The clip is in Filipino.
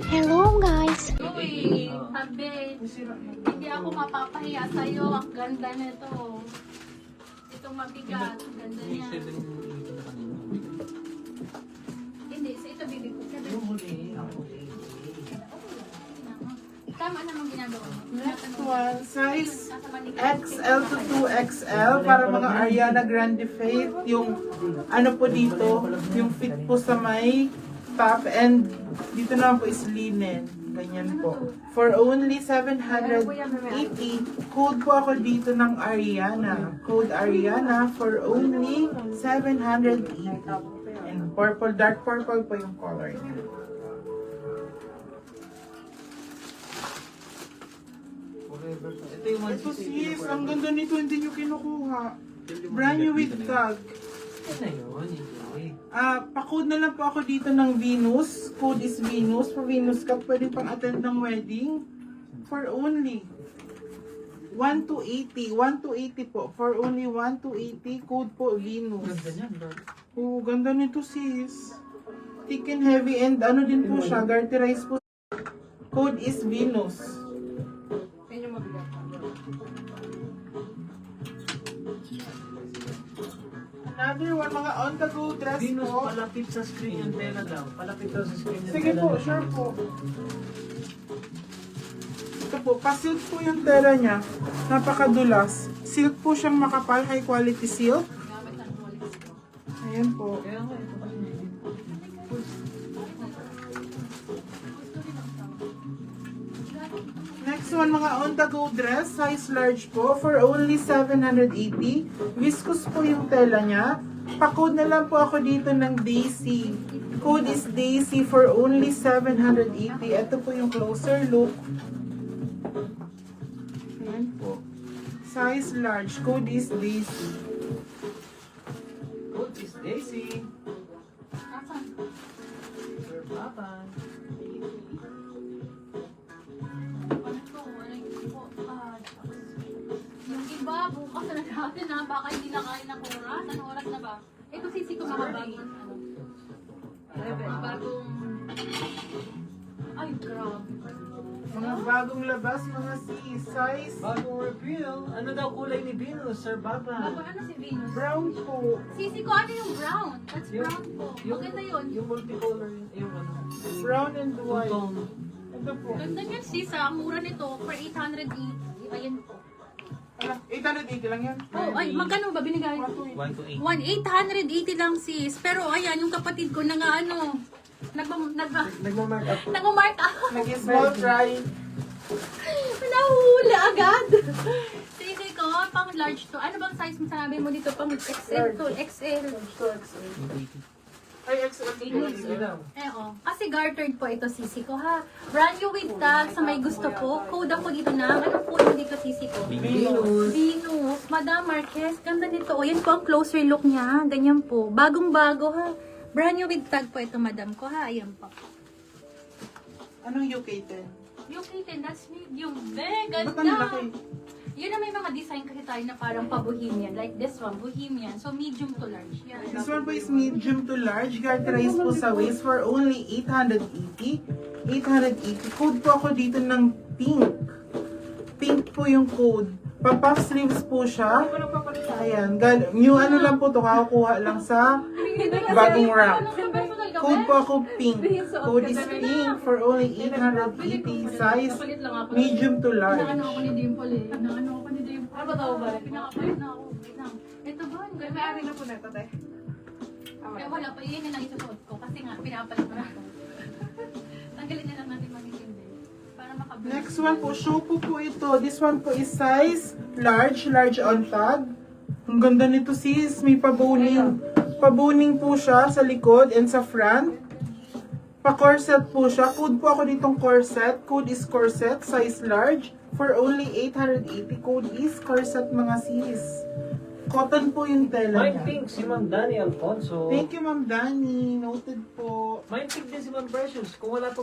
Hello guys! Uy, sabi, hindi ako mapapahiya sa'yo. Ang ganda nito. Itong mabigat. Ang ganda niya. Hindi, sa ito bibig ko. Tama namang ginagawa mo. Next one, size XL to 2XL para mga Ariana Grande fit. Yung ano po dito, yung fit po sa may top and dito naman po is linen. Ganyan po. For only 780, code po ako dito ng Ariana. Code Ariana for only 780. And purple, dark purple po yung color niya. Ito yung Ito sis, ang ganda nito, hindi nyo kinukuha. Brand new with tag. Ito na yun, hindi. Pa-code na lang po ako dito ng Venus. Code is Venus. For Venus ka, pwede pang attend ng wedding. For only 1 to 80. 1 to 80 po. For only 1 to 80. Code po Venus. Ganda niyan, bro. Oh, ganda nito sis. Thick and heavy and ano din po siya. Garterize po. Code is Venus. Another one, mga on-the-go dress Venus, po. palapit sa screen yung tela daw. Palapit daw sa screen yung Sige tela po, daw. sure po. Ito po, pa-silk po yung tela niya. Napakadulas. Silk po siyang makapal, high quality silk. Ayan po. Kaya nga, ito kasi Next one, mga on-the-go dress, size large po, for only 780. Viscose po yung tela niya. Pa-code na lang po ako dito ng Daisy. Code is Daisy for only 780. Ito po yung closer look. Ayan po. Size large. Code is Daisy. Code is Daisy. Asan? Sir Papa. Yung iba, bukas na natin ha. Baka hindi na kain ng oras. Anong oras na ba? Ito sisi ko makabagon. Bagong... Ay, grabe. Mga bagong labas, mga size. Bagong reveal. Ano daw kulay ni Venus, Sir Papa? Ano si Venus? Brown po. Sisi ko, ano yung brown? That's brown po. Maganda yun. Yung multicolor, yung ano. Brown and white. Two-tone. Ito po. Ganda niyan sis ha. Ang mura nito for 880. Ayan po. Alam, 880 lang yan. Oh, ay, magkano ba binigay? 1 to 8. 880 lang sis. Pero ayan, yung kapatid ko na nga ano, Nagmamark up. nag-mark up. Nag-small try. Nahuli agad. Sige ko, pang large to. Ano bang size mo sinabi mo dito? Pang XL to XL. Ay, XL. Sige daw. Eh oh, kasi gartered po ito sisi ko ha. Brand new with tag sa may gusto po. Code ako dito na. Ano po yung dito sisi ko? Venus. Venus, Madam Marquez, ganda nito. O, yan po ang closer look niya. Ganyan po. Bagong-bago ha. Brand new with tag po ito, madam ko ha. Ayan po. Anong UK10? Yung kitten, that's medium. Be, Ba't ang ganda. laki? Yun na may mga design kasi tayo na parang pa-bohemian. Like this one, bohemian. So, medium to large. Yan. This one po is medium to large. Garterize po sa waist for only 880. 880. Code po ako dito ng pink. Pink po yung code. Pa-puff sleeves po siya. Ayan. New ano lang po to. Kakukuha lang sa bagong wrap. Code po ako pink. Code is pink for only 880. Size medium to large. Inaano ako ni Dimple eh. Inaano ako ni Dimple. Ano ba tawag ba? Pinakapayat na ako. Wait lang. Ito ba? Ang ganda. May-ari na po na ito, te. Eh, wala pa. Yun yung naisusuot ko. Kasi nga, pinapalit ko na ako. Tanggalin na lang natin magigindi. Para makabili. Next one po, shoe po ito. This one po is size large on tag. Ang ganda nito sis, may paboning. Paboning po siya sa likod and sa front. Pa-corset po siya. Code po ako ditong corset. Code is corset, size large. For only 880. Code is corset mga sis. Cotton po yung tela Mind niya. pink si Ma'am Dani Alfonso. Thank you Ma'am Dani. Noted po. Mind pink din si Ma'am Precious. Kung wala pa